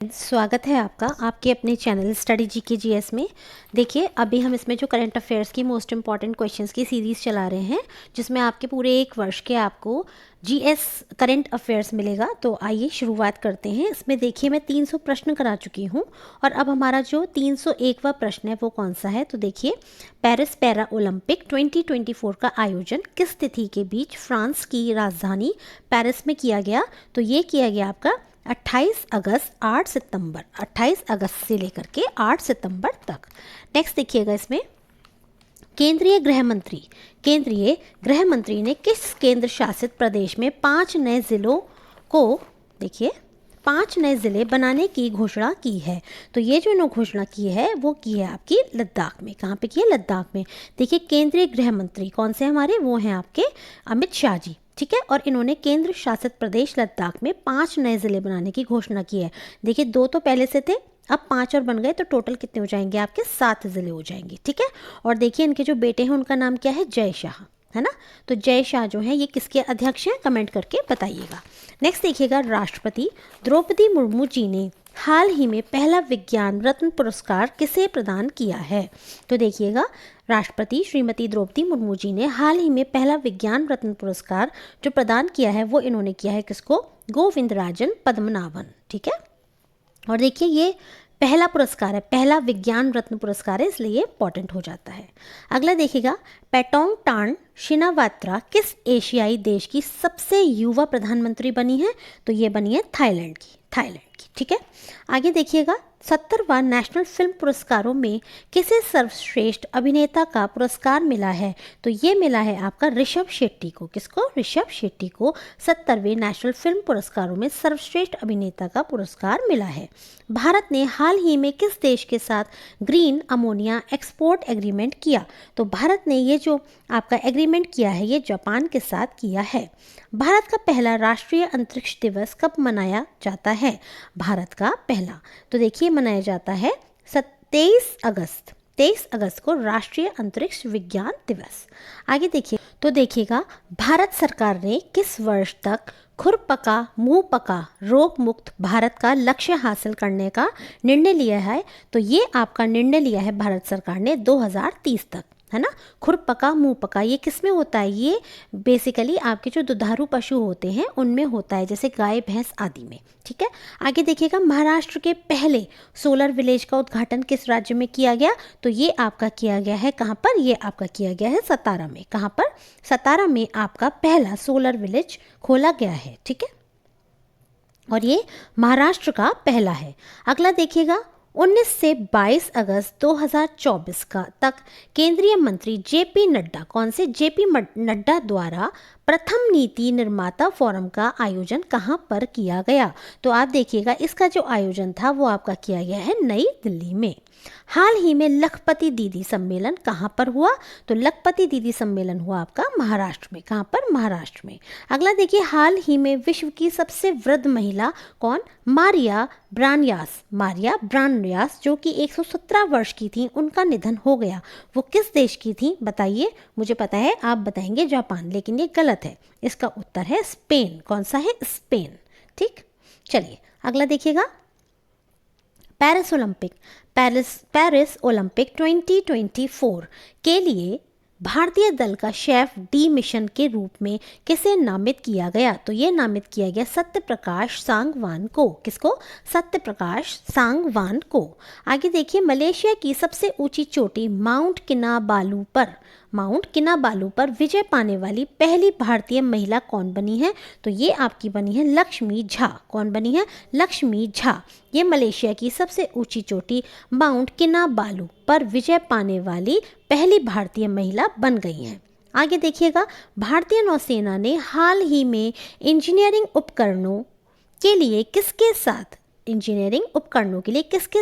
स्वागत है आपका आपके अपने चैनल स्टडी जीके जीएस में। देखिए, अभी हम इसमें जो करंट अफेयर्स की मोस्ट इंपॉर्टेंट क्वेश्चंस की सीरीज़ चला रहे हैं, जिसमें आपके पूरे एक वर्ष के आपको जीएस करंट अफेयर्स मिलेगा। तो आइए शुरुआत करते हैं। इसमें देखिए, मैं 300 प्रश्न करा चुकी हूँ और अब हमारा जो 301वां प्रश्न है वो कौन सा है। तो देखिए, पेरिस पैरा ओलंपिक 2024 का आयोजन किस तिथि के बीच फ्रांस की राजधानी पेरिस में किया गया। तो ये किया गया आपका 28 अगस्त 8 सितंबर, 28 अगस्त से लेकर के 8 सितंबर तक। नेक्स्ट देखिएगा, इसमें केंद्रीय गृह मंत्री ने किस केंद्र शासित प्रदेश में 5 नए जिलों को, देखिए, 5 नए ज़िले बनाने की घोषणा की है। तो ये जो इन्होंने घोषणा की है वो की है आपकी लद्दाख में। कहाँ पे की है? लद्दाख में। देखिए, केंद्रीय गृह मंत्री कौन से हमारे? वो हैं आपके अमित शाह जी, ठीक है। और इन्होंने केंद्र शासित प्रदेश लद्दाख में 5 नए ज़िले बनाने की घोषणा की है। देखिए, 2 तो पहले से थे, अब 5 और बन गए, तो टोटल कितने हो जाएंगे आपके? 7 ज़िले हो जाएंगे, ठीक है। और देखिए, इनके जो बेटे हैं उनका नाम क्या है? जय शाह, है ना। तो जय शाह जो है ये किसके अध्यक्ष हैं? कमेंट करके बताइएगा। नेक्स्ट देखिएगा, राष्ट्रपति द्रौपदी मुर्मू जी ने हाल ही में पहला विज्ञान रत्न पुरस्कार किसे प्रदान किया है। तो देखिएगा, राष्ट्रपति श्रीमती द्रौपदी मुर्मू जी ने हाल ही में पहला विज्ञान रत्न पुरस्कार जो प्रदान किया है वो इन्होंने किया है किसको? गोविंदराजन पद्मनाभन, ठीक है। और देखिए, ये पहला पुरस्कार है, पहला विज्ञान रत्न पुरस्कार है, इसलिए ये इंपॉर्टेंट हो जाता है। अगला देखिएगा, पेटोंग टान शिनावात्रा किस एशियाई देश की सबसे युवा प्रधानमंत्री बनी है। तो ये बनी है थाईलैंड की, ठीक है। आगे देखिएगा, 70वां नेशनल फिल्म पुरस्कारों में किसे सर्वश्रेष्ठ अभिनेता का पुरस्कार मिला है। तो ये मिला है आपका ऋषभ शेट्टी को। किसको? ऋषभ शेट्टी को 70वें नेशनल फिल्म पुरस्कारों में सर्वश्रेष्ठ अभिनेता का पुरस्कार मिला है। भारत ने हाल ही में किस देश के साथ ग्रीन अमोनिया एक्सपोर्ट एग्रीमेंट किया। तो भारत ने ये जो आपका एग्रीमेंट किया है ये जापान के साथ किया है। भारत का पहला राष्ट्रीय अंतरिक्ष दिवस कब मनाया जाता है? भारत का पहला, तो देखिए, मनाया जाता है 23 अगस्त को राष्ट्रीय अंतरिक्ष विज्ञान दिवस। आगे देखिए, तो देखिएगा, भारत सरकार ने किस वर्ष तक खुरपका मुंह पका रोग मुक्त भारत का लक्ष्य हासिल करने का निर्णय लिया है। तो ये आपका निर्णय लिया है भारत सरकार ने 2030 तक, है ना। खुरपका मुंह पका ये किस में होता है? ये बेसिकली आपके जो दुधारू पशु होते हैं उनमें होता है, जैसे गाय भैंस आदि में, ठीक है। आगे देखिएगा, महाराष्ट्र के पहले सोलर विलेज का उद्घाटन किस राज्य में किया गया। तो ये आपका किया गया है कहाँ पर? ये आपका किया गया है सतारा में। कहाँ पर? सतारा में आपका पहला सोलर विलेज खोला गया है, ठीक है। और ये महाराष्ट्र का पहला है। अगला देखिएगा, 19 से 22 अगस्त 2024 का तक केंद्रीय मंत्री जेपी नड्डा, कौन से? जेपी नड्डा द्वारा प्रथम नीति निर्माता फोरम का आयोजन कहाँ पर किया गया। तो आप देखिएगा, इसका जो आयोजन था वो आपका किया गया है नई दिल्ली में। हाल ही में लखपति दीदी सम्मेलन कहाँ पर हुआ। तो लखपति दीदी सम्मेलन हुआ आपका महाराष्ट्र में। कहाँ पर? महाराष्ट्र में। अगला देखिए, हाल ही में विश्व की सबसे वृद्ध महिला कौन? मारिया ब्रानयास जो कि 117 वर्ष की थी, उनका निधन हो गया। वो किस देश की थी बताइए? मुझे पता है आप बताएंगे जापान, लेकिन ये गलत है। इसका उत्तर है स्पेन। कौन सा है? स्पेन, ठीक। चलिए अगला देखिएगा, पेरिस ओलंपिक 2024 के लिए भारतीय दल का शेफ डी मिशन के रूप में किसे नामित किया गया। तो ये नामित किया गया सत्यप्रकाश सांगवान को। किसको? सत्यप्रकाश सांगवान को। आगे देखिए, मलेशिया की सबसे ऊंची चोटी माउंट किनाबालू पर विजय पाने वाली पहली भारतीय महिला कौन बनी है। तो ये आपकी बनी है लक्ष्मी झा। कौन बनी है? लक्ष्मी झा। ये मलेशिया की सबसे ऊंची चोटी माउंट किनाबालू पर विजय पाने वाली पहली भारतीय महिला बन गई हैं। आगे देखिएगा, भारतीय नौसेना ने हाल ही में इंजीनियरिंग उपकरणों के लिए किसके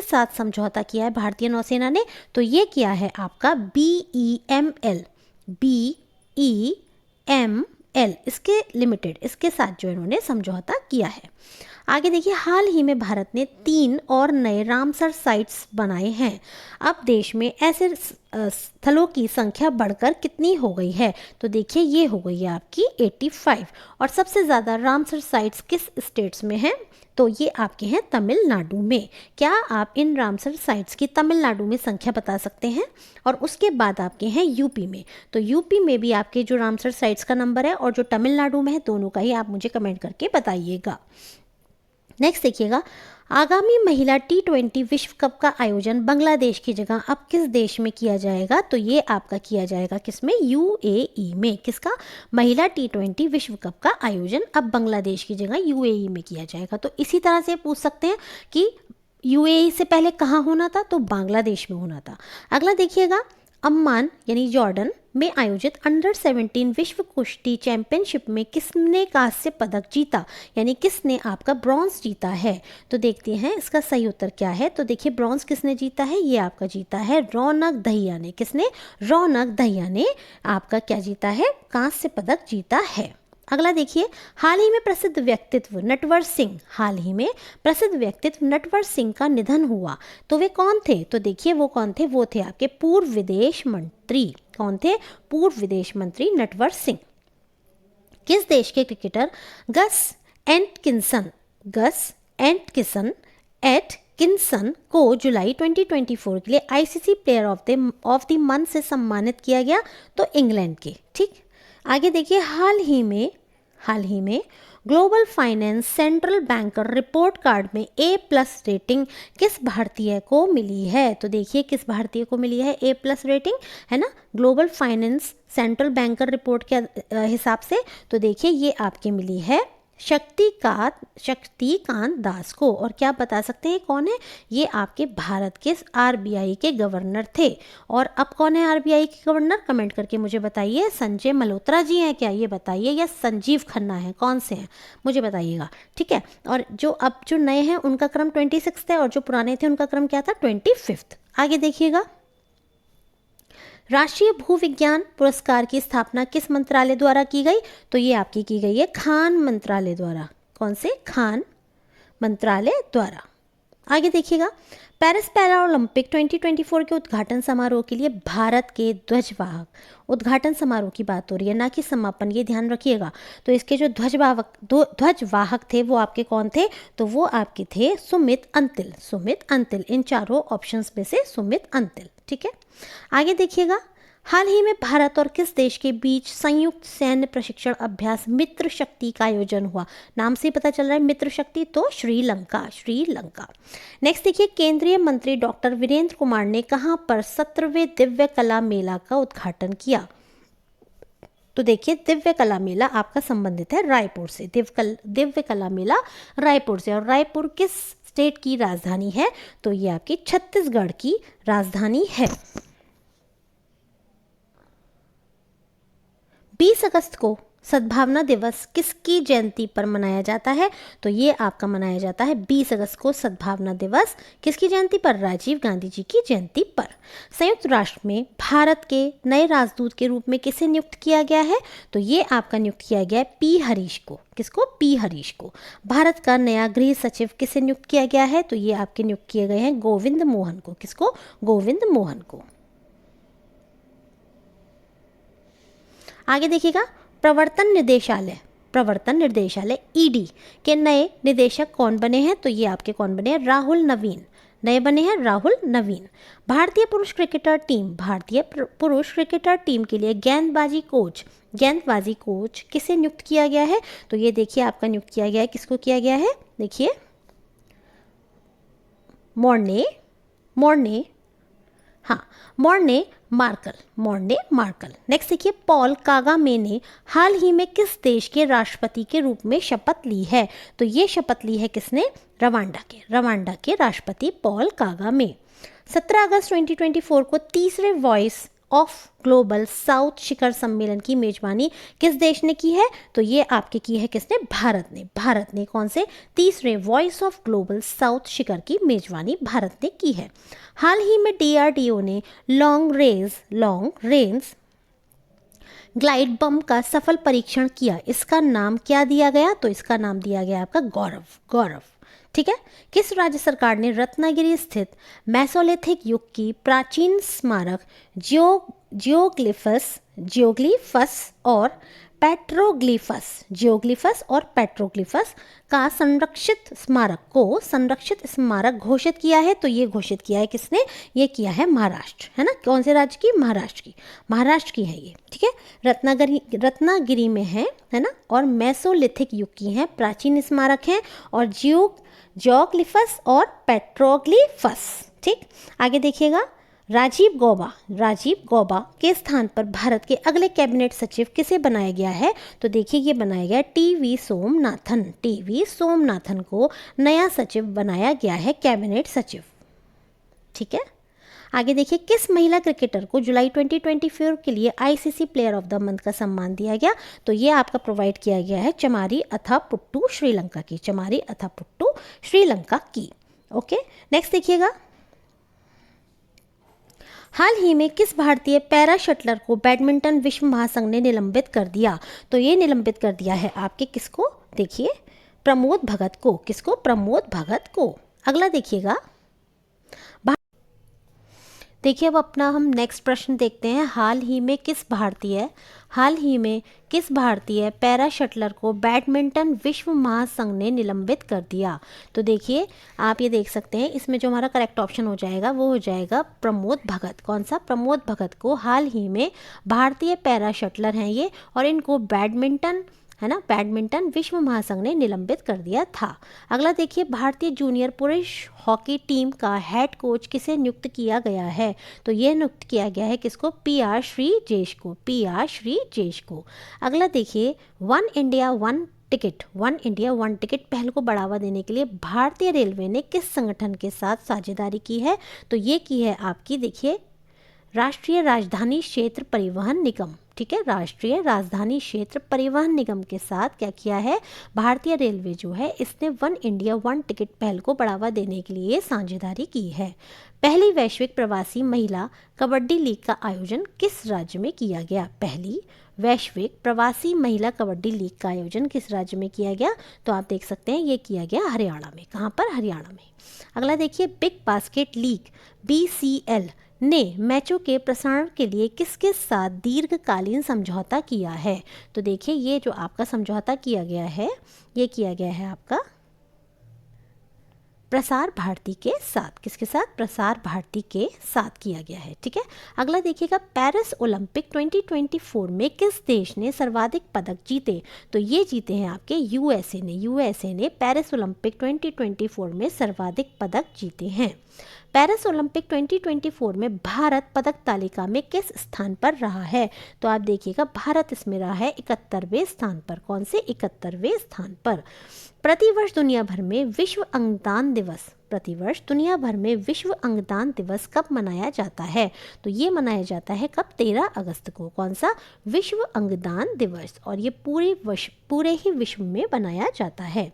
साथ समझौता किया है भारतीय नौसेना ने। तो ये किया है आपका BEML इसके लिमिटेड, इसके साथ जो इन्होंने समझौता किया है। आगे देखिए, हाल ही में भारत ने 3 और नए रामसर साइट्स बनाए हैं। अब देश में ऐसे स्थलों की संख्या बढ़कर कितनी हो गई है? तो देखिए, ये हो गई है आपकी 85। और सबसे ज़्यादा रामसर साइट्स किस स्टेट्स में हैं? तो ये आपके हैं तमिलनाडु में। क्या आप इन रामसर साइट्स की तमिलनाडु में संख्या बता सकते हैं? और उसके बाद आपके हैं यूपी में। तो यूपी में भी आपके जो रामसर साइट्स का नंबर है और जो तमिलनाडु में है, दोनों का ही आप मुझे कमेंट करके बताइएगा। नेक्स्ट देखिएगा, आगामी महिला T20 विश्व कप का आयोजन बांग्लादेश की जगह अब किस देश में किया जाएगा? तो ये आपका किया जाएगा किसमें? UAE में। किसका? महिला T20 विश्व कप का आयोजन अब बांग्लादेश की जगह UAE में किया जाएगा। तो इसी तरह से पूछ सकते हैं कि UAE से पहले कहाँ होना था? तो बांग्लादेश में होना था। अगला देखिएगा, अम्मान यानी जॉर्डन में आयोजित अंडर 17 विश्व कुश्ती चैंपियनशिप में किसने कांस्य पदक जीता? यानी किसने आपका ब्रॉन्ज जीता है? तो देखते हैं इसका सही उत्तर क्या है। तो देखिए, ब्रॉन्ज किसने जीता है? ये आपका जीता है रौनक दहिया ने। किसने? रौनक दहिया ने आपका क्या जीता है? कांस्य पदक जीता है। अगला देखिए, हाल ही में प्रसिद्ध व्यक्तित्व नटवर सिंह, हाल ही में प्रसिद्ध व्यक्तित्व नटवर सिंह का निधन हुआ। तो वे कौन थे? तो देखिए, वो कौन थे? वो थे आपके पूर्व विदेश मंत्री। कौन थे? पूर्व विदेश मंत्री नटवर सिंह। किस देश के क्रिकेटर एटकिंसन को जुलाई 2024 के लिए ICC player of the month से सम्मानित किया गया? तो इंग्लैंड के। ठीक, आगे देखिए, हाल ही में global finance central banker report card में A+ रेटिंग किस भारतीय को मिली है? तो देखिए, किस भारतीय को मिली है A+ रेटिंग, है ना, global finance central banker report के हिसाब से। तो देखिए, ये आपके मिली है शक्तिकांत दास को। और क्या बता सकते हैं कौन है? ये आपके भारत के RBI के गवर्नर थे। और अब कौन है RBI के गवर्नर? कमेंट करके मुझे बताइए। संजय मल्होत्रा जी हैं क्या? ये बताइए, या संजीव खन्ना है? कौन से हैं मुझे बताइएगा। ठीक है, और जो नए हैं उनका क्रम 26 है और जो पुराने थे उनका क्रम क्या था? 25। आगे देखिएगा, राष्ट्रीय भूविज्ञान पुरस्कार की स्थापना किस मंत्रालय द्वारा की गई? तो ये आपकी की गई है खान मंत्रालय द्वारा। कौन से? खान मंत्रालय द्वारा। आगे देखिएगा, पेरिस पैरा ओलंपिक 2024 के उद्घाटन समारोह के लिए भारत के ध्वजवाहक, उद्घाटन समारोह की बात हो रही है, ना कि समापन, ये ध्यान रखिएगा। तो इसके जो ध्वजवाहक थे वो आपके कौन थे? तो वो आपके थे सुमित अंतिल। इन चारों ऑप्शंस में से सुमित अंतिल। ठीक है, आगे देखिएगा, हाल ही में भारत और किस देश के बीच संयुक्त सैन्य प्रशिक्षण अभ्यास मित्र शक्ति का आयोजन हुआ? नाम से पता चल रहा है मित्र शक्ति, तो श्रीलंका। नेक्स्ट देखिए, केंद्रीय मंत्री डॉक्टर वीरेंद्र कुमार ने कहां पर 17वें दिव्य कला मेला का उद्घाटन किया? तो देखिए, दिव्य कला मेला आपका संबंधित है रायपुर से। दिव्य कला मेला रायपुर से। और रायपुर किस स्टेट की राजधानी है? तो ये आपकी छत्तीसगढ़ की राजधानी है। 20 अगस्त को सद्भावना दिवस किसकी जयंती पर मनाया जाता है? तो ये आपका मनाया जाता है 20 अगस्त को सद्भावना दिवस किसकी जयंती पर? राजीव गांधी जी की जयंती पर। संयुक्त राष्ट्र में भारत के नए राजदूत के रूप में किसे नियुक्त किया गया है? तो ये आपका नियुक्त किया गया है P हरीश को। किसको? P हरीश को। भारत का नया गृह सचिव किसे नियुक्त किया गया है? तो ये आपके नियुक्त किए गए हैं गोविंद मोहन को। किसको? गोविंद मोहन को। आगे देखिएगा, प्रवर्तन निर्देशालय ED के नए निदेशक कौन बने हैं? तो ये आपके कौन बने हैं? राहुल नवीन। नए बने हैं राहुल नवीन। भारतीय पुरुष क्रिकेटर टीम के लिए गेंदबाजी कोच किसे नियुक्त किया गया है? तो ये देखिए, आपका नियुक्त किया गया है, किसको किया गया है? देखिए, मॉर्ने मार्कल। नेक्स्ट देखिए, पॉल कागामे ने हाल ही में किस देश के राष्ट्रपति के रूप में शपथ ली है? तो ये शपथ ली है किसने? रवांडा के राष्ट्रपति पॉल कागामे। 17 अगस्त 2024 को तीसरे वॉइस ऑफ ग्लोबल साउथ शिखर सम्मेलन की मेजबानी किस देश ने की है? तो ये आपके की है किसने? भारत ने कौन से? तीसरे वॉइस ऑफ ग्लोबल साउथ शिखर की मेजबानी भारत ने की है। हाल ही में DRDO ने लॉन्ग रेंज ग्लाइड बम का सफल परीक्षण किया, इसका नाम क्या दिया गया? तो इसका नाम दिया गया आपका गौरव। गौरव, ठीक है। किस राज्य सरकार ने रत्नागिरी स्थित मेसोलिथिक युग की प्राचीन स्मारक जियोग्लिफस और पेट्रोग्लिफस का संरक्षित स्मारक घोषित किया है? तो ये घोषित किया है किसने? ये किया है महाराष्ट्र, है ना। कौन से राज्य की? महाराष्ट्र की है ये, ठीक है। रत्नागिरी में है ना, और मेसोलिथिक युग की है, प्राचीन स्मारक हैं, और जियोग्लिफस और पेट्रोग्लिफस, ठीक। आगे देखिएगा, राजीव गौबा के स्थान पर भारत के अगले कैबिनेट सचिव किसे बनाया गया है? तो देखिए ये बनाया गया टी.वी. सोमनाथन को नया सचिव बनाया गया है, कैबिनेट सचिव, ठीक है। आगे देखिए, किस महिला क्रिकेटर को जुलाई 2024 के लिए ICC player of the month का सम्मान दिया गया? तो ये आपका प्रोवाइड किया गया है चमारी अथापुट्टू श्रीलंका की। ओके, नेक्स्ट देखिएगा, हाल ही में किस भारतीय पैरा शटलर को बैडमिंटन विश्व महासंघ ने निलंबित कर दिया? तो ये निलंबित कर दिया है आपके किसको? देखिए प्रमोद भगत को। किसको? प्रमोद भगत को। अगला देखिएगा, देखिए अब अपना हम नेक्स्ट प्रश्न देखते हैं। हाल ही में किस भारतीय पैरा शटलर को बैडमिंटन विश्व महासंघ ने निलंबित कर दिया? तो देखिए आप ये देख सकते हैं, इसमें जो हमारा करेक्ट ऑप्शन हो जाएगा वो हो जाएगा प्रमोद भगत। कौन सा? प्रमोद भगत को हाल ही में भारतीय पैरा शटलर हैं ये, और इनको बैडमिंटन विश्व महासंघ ने निलंबित कर दिया था। अगला देखिए, भारतीय जूनियर पुरुष हॉकी टीम का हेड कोच किसे नियुक्त किया गया है? तो यह नियुक्त किया गया है किसको? पी.आर. श्रीजेश को। अगला देखिए, वन इंडिया वन टिकट पहल को बढ़ावा देने के लिए भारतीय रेलवे ने किस संगठन के साथ साझेदारी की है? तो ये की है आपकी, देखिए, राष्ट्रीय राजधानी क्षेत्र परिवहन निगम, ठीक है। राष्ट्रीय राजधानी क्षेत्र परिवहन निगम के साथ क्या किया है? भारतीय रेलवे जो है इसने वन इंडिया वन टिकट पहल को बढ़ावा देने के लिए साझेदारी की है। पहली वैश्विक प्रवासी महिला कबड्डी लीग का आयोजन किस राज्य में किया गया? पहली वैश्विक प्रवासी महिला कबड्डी लीग का आयोजन किस राज्य में किया गया? तो आप देख सकते हैं ये किया गया हरियाणा में। कहाँ पर? हरियाणा में। अगला देखिए, बिग बास्केट लीग BCL ने मैचों के प्रसारण के लिए किसके साथ दीर्घकालीन समझौता किया है? तो देखिए ये जो आपका समझौता किया गया है, ये किया गया है आपका प्रसार भारती के साथ। किसके साथ? प्रसार भारती के साथ किया गया है, ठीक है। अगला देखिएगा, पेरिस ओलंपिक 2024 में किस देश ने सर्वाधिक पदक जीते? तो ये जीते हैं आपके यूएसए ने पेरिस ओलंपिक 2024 में सर्वाधिक पदक जीते हैं। पेरिस ओलंपिक 2024 में भारत पदक तालिका में किस स्थान पर रहा है? तो आप देखिएगा, भारत इसमें रहा है 71वें स्थान पर। कौन से? 71वें स्थान पर। प्रतिवर्ष दुनिया भर में विश्व अंगदान दिवस कब मनाया जाता है? तो ये मनाया जाता है कब? 13 अगस्त को। कौन सा? विश्व अंगदान दिवस। और ये पूरे ही विश्व में मनाया जाता है।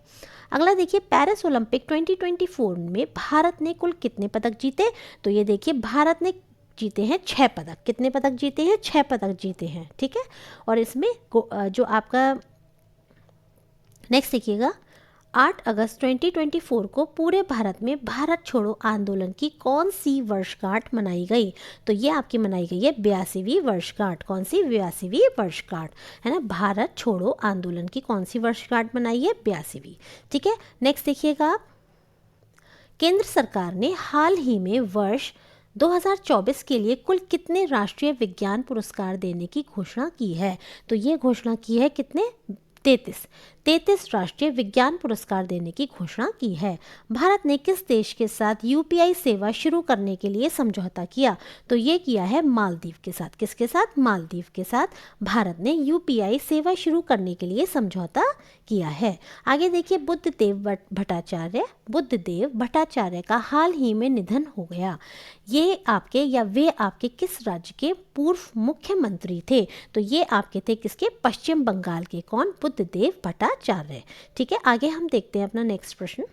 अगला देखिए, पेरिस ओलंपिक 2024 में भारत ने कुल कितने पदक जीते? तो ये देखिए, भारत ने जीते हैं 6 पदक। कितने पदक जीते हैं? 6 पदक जीते हैं, ठीक है। और इसमें जो आपका नेक्स्ट देखिएगा, 8 अगस्त 2024 को पूरे भारत में भारत छोड़ो आंदोलन की कौन सी वर्षगांठ मनाई गई? तो ये आपकी मनाई गई है 82वीं वर्षगांठ। कौन सी? 82वीं वर्षगांठ, है ना। भारत छोड़ो आंदोलन की कौन सी वर्षगांठ मनाई है? 82वीं, ठीक है। नेक्स्ट देखिएगा आप, केंद्र सरकार ने हाल ही में वर्ष 2024 के लिए कुल कितने राष्ट्रीय विज्ञान पुरस्कार देने की घोषणा की है? तो ये घोषणा की है कितने? 33 राष्ट्रीय विज्ञान पुरस्कार देने की घोषणा की है। भारत ने किस देश के साथ यूपीआई सेवा शुरू करने के लिए समझौता किया? तो ये किया है मालदीव के साथ। किसके साथ? मालदीव के साथ भारत ने यूपीआई सेवा शुरू करने के लिए समझौता किया है। आगे देखिए, बुद्धदेव भट्टाचार्य का हाल ही में निधन हो गया। वे आपके किस राज्य के पूर्व मुख्यमंत्री थे? तो ये आपके थे किसके? पश्चिम बंगाल के। कौन? बुद्धदेव भट्टाचार्य, ठीक है। आगे हम देखते हैं अपना नेक्स्ट प्रश्न।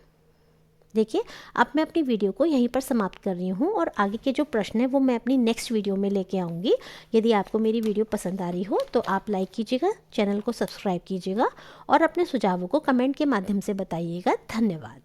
देखिए, अब मैं अपनी वीडियो को यहीं पर समाप्त कर रही हूँ और आगे के जो प्रश्न हैं वो मैं अपनी नेक्स्ट वीडियो में लेके आऊँगी। यदि आपको मेरी वीडियो पसंद आ रही हो तो आप लाइक कीजिएगा, चैनल को सब्सक्राइब कीजिएगा और अपने सुझावों को कमेंट के माध्यम से बताइएगा। धन्यवाद।